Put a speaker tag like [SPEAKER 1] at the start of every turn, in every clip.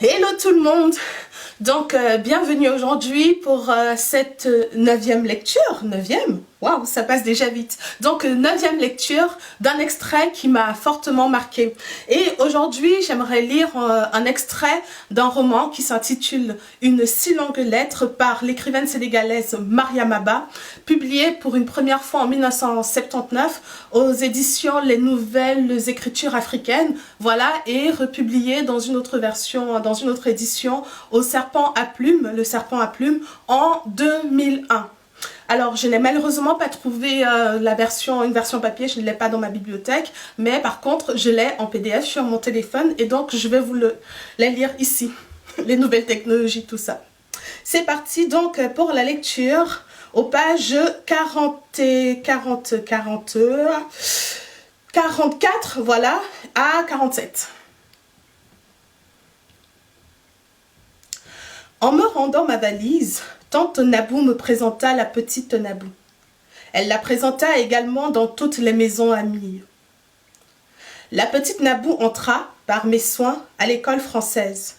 [SPEAKER 1] Hello tout le monde. Donc bienvenue aujourd'hui pour cette neuvième lecture. Neuvième? Waouh, ça passe déjà vite. Donc neuvième lecture d'un extrait qui m'a fortement marqué. Et aujourd'hui j'aimerais lire un extrait d'un roman qui s'intitule Une si longue lettre par l'écrivaine sénégalaise Mariama Ba, publié pour une première fois en 1979 aux éditions Les Nouvelles Écritures Africaines. Voilà, et republié dans une autre version, dans une autre édition au Serpent à Plumes, le Serpent à Plumes, en 2001. Alors, je n'ai malheureusement pas trouvé une version papier, je ne l'ai pas dans ma bibliothèque, mais par contre, je l'ai en PDF sur mon téléphone et donc je vais vous la lire ici. Les nouvelles technologies, tout ça. C'est parti donc pour la lecture aux pages 44, voilà, à 47. En me rendant ma valise, tante Nabou me présenta la petite Nabou. Elle la présenta également dans toutes les maisons amies. La petite Nabou entra, par mes soins, à l'école française.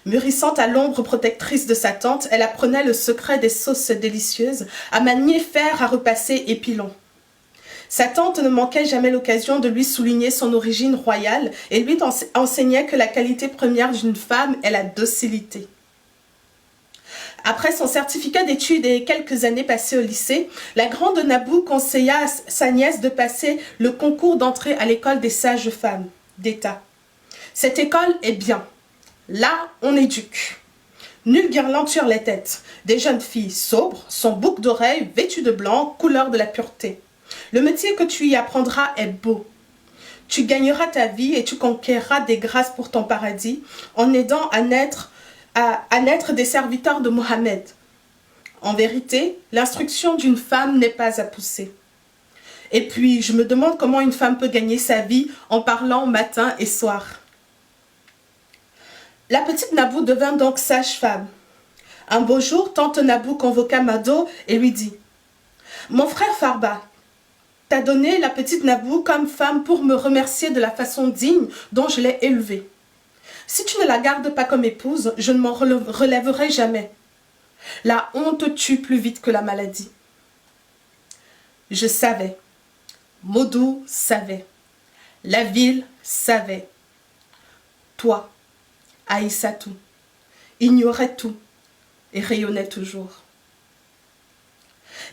[SPEAKER 1] Mûrissant à l'ombre protectrice de sa tante, elle apprenait le secret des sauces délicieuses, à manier fer à repasser et pilon. Sa tante ne manquait jamais l'occasion de lui souligner son origine royale et lui enseignait que la qualité première d'une femme est la docilité. Après son certificat d'études et quelques années passées au lycée, la grande Nabou conseilla à sa nièce de passer le concours d'entrée à l'école des sages femmes d'État. Cette école est bien. Là, on éduque. Nulle guirlande sur les têtes. Des jeunes filles sobres, sans boucles d'oreilles, vêtues de blanc, couleur de la pureté. Le métier que tu y apprendras est beau. Tu gagneras ta vie et tu conquériras des grâces pour ton paradis en aidant à naître des serviteurs de Mohammed. En vérité, l'instruction d'une femme n'est pas à pousser. Et puis, je me demande comment une femme peut gagner sa vie en parlant matin et soir. La petite Nabou devint donc sage-femme. Un beau jour, tante Nabou convoqua Mado et lui dit « Mon frère Farba t'a donné la petite Nabou comme femme pour me remercier de la façon digne dont je l'ai élevée. Si tu ne la gardes pas comme épouse, je ne m'en relèverai jamais. La honte tue plus vite que la maladie. » Je savais. Modou savait. La ville savait. Toi, Aïssatou, ignorait tout et rayonnait toujours.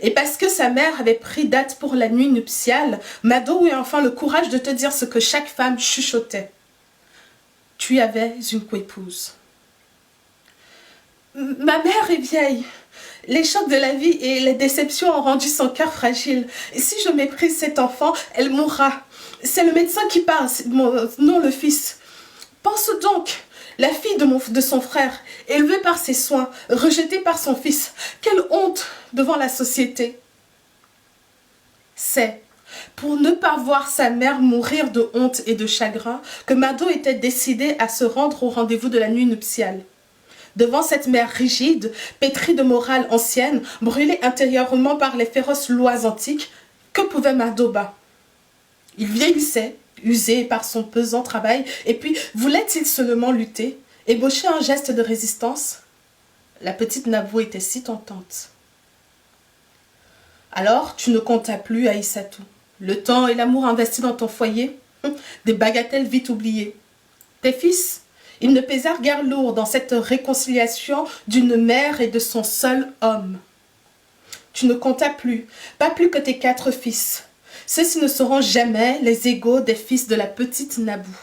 [SPEAKER 1] Et parce que sa mère avait pris date pour la nuit nuptiale, Mado eut enfin le courage de te dire ce que chaque femme chuchotait. Tu avais une coépouse. Ma mère est vieille. Les chocs de la vie et les déceptions ont rendu son cœur fragile. Et si je méprise cet enfant, elle mourra. C'est le médecin qui parle, non le fils. Pense donc, la fille de son frère, élevée par ses soins, rejetée par son fils. Quelle honte devant la société. C'est pour ne pas voir sa mère mourir de honte et de chagrin que Mado était décidé à se rendre au rendez-vous de la nuit nuptiale. Devant cette mère rigide, pétrie de morale ancienne, brûlée intérieurement par les féroces lois antiques, que pouvait Mado Ba? Il vieillissait, usé par son pesant travail, et puis voulait-il seulement lutter, ébaucher un geste de résistance? La petite Nabou était si tentante. Alors, tu ne comptas plus, Aïssatou. Le temps et l'amour investis dans ton foyer, des bagatelles vite oubliées. Tes fils, ils ne pesèrent guère lourd dans cette réconciliation d'une mère et de son seul homme. Tu ne comptas plus, pas plus que tes 4 fils. Ceux-ci ne seront jamais les égaux des fils de la petite Nabou.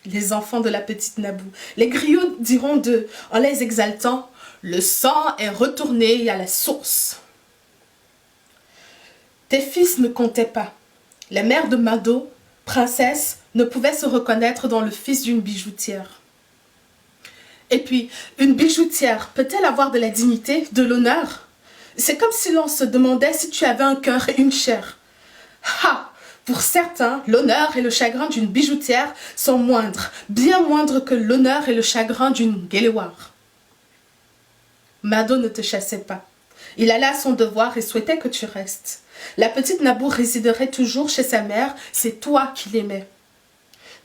[SPEAKER 1] Les enfants de la petite Nabou. Les griots diront d'eux, en les exaltant, « Le sang est retourné à la source ». Tes fils ne comptaient pas. La mère de Mado, princesse, ne pouvait se reconnaître dans le fils d'une bijoutière. Et puis, une bijoutière peut-elle avoir de la dignité, de l'honneur? C'est comme si l'on se demandait si tu avais un cœur et une chair. Ha! Pour certains, l'honneur et le chagrin d'une bijoutière sont moindres, bien moindres que l'honneur et le chagrin d'une guéléware. Mado ne te chassait pas. Il alla à son devoir et souhaitait que tu restes. La petite Nabou résiderait toujours chez sa mère, c'est toi qui l'aimais.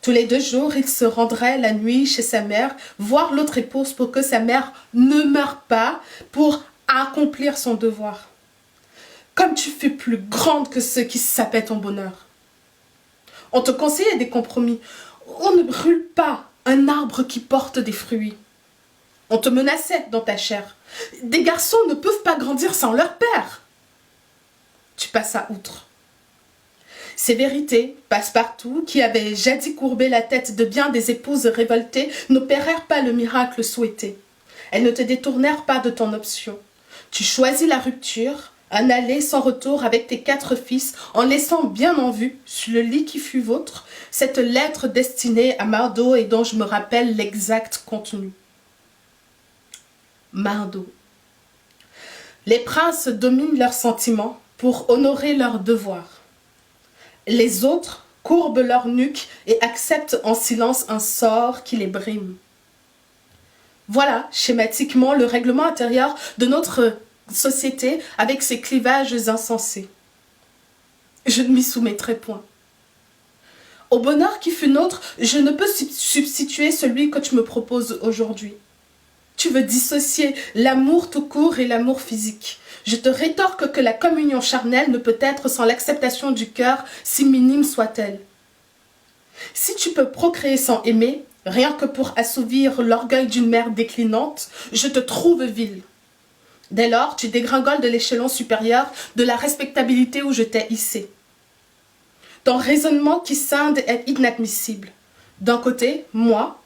[SPEAKER 1] Tous les 2 jours, il se rendrait la nuit chez sa mère, voir l'autre épouse pour que sa mère ne meure pas, pour accomplir son devoir. Comme tu fais plus grande que ceux qui sapaient ton bonheur. On te conseillait des compromis. On ne brûle pas un arbre qui porte des fruits. On te menaçait dans ta chair. Des garçons ne peuvent pas grandir sans leur père. Tu passes outre. Ces vérités, Passepartout, qui avait jadis courbé la tête de bien des épouses révoltées, n'opérèrent pas le miracle souhaité. Elles ne te détournèrent pas de ton option. Tu choisis la rupture, un aller sans retour avec tes 4 fils, en laissant bien en vue, sur le lit qui fut vôtre, cette lettre destinée à Mardo et dont je me rappelle l'exact contenu. Mardo. Les princes dominent leurs sentiments pour honorer leurs devoirs. Les autres courbent leur nuque et acceptent en silence un sort qui les brime. Voilà, schématiquement, le règlement intérieur de notre société avec ses clivages insensés. Je ne m'y soumettrai point. Au bonheur qui fut nôtre, je ne peux substituer celui que tu me proposes aujourd'hui. Tu veux dissocier l'amour tout court et l'amour physique. Je te rétorque que la communion charnelle ne peut être sans l'acceptation du cœur, si minime soit-elle. Si tu peux procréer sans aimer, rien que pour assouvir l'orgueil d'une mère déclinante, je te trouve vile. Dès lors, tu dégringoles de l'échelon supérieur de la respectabilité où je t'ai hissé. Ton raisonnement qui scinde est inadmissible. D'un côté, moi,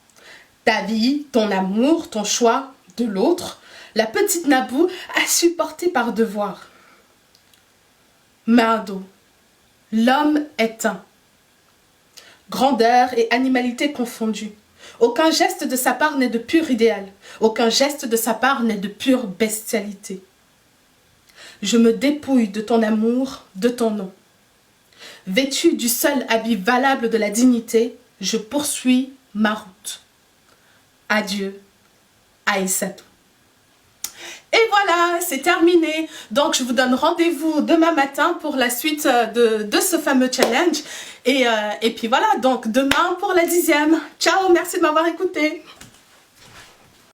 [SPEAKER 1] ta vie, ton amour, ton choix, de l'autre, la petite Nabou a supporté par devoir. Mardo, l'homme est un. Grandeur et animalité confondues. Aucun geste de sa part n'est de pur idéal. Aucun geste de sa part n'est de pure bestialité. Je me dépouille de ton amour, de ton nom. Vêtu du seul habit valable de la dignité, je poursuis ma route. Adieu, Aïssatou. Et voilà, c'est terminé. Donc, je vous donne rendez-vous demain matin pour la suite de ce fameux challenge. Et puis voilà, donc demain pour la 10e. Ciao, merci de m'avoir écouté.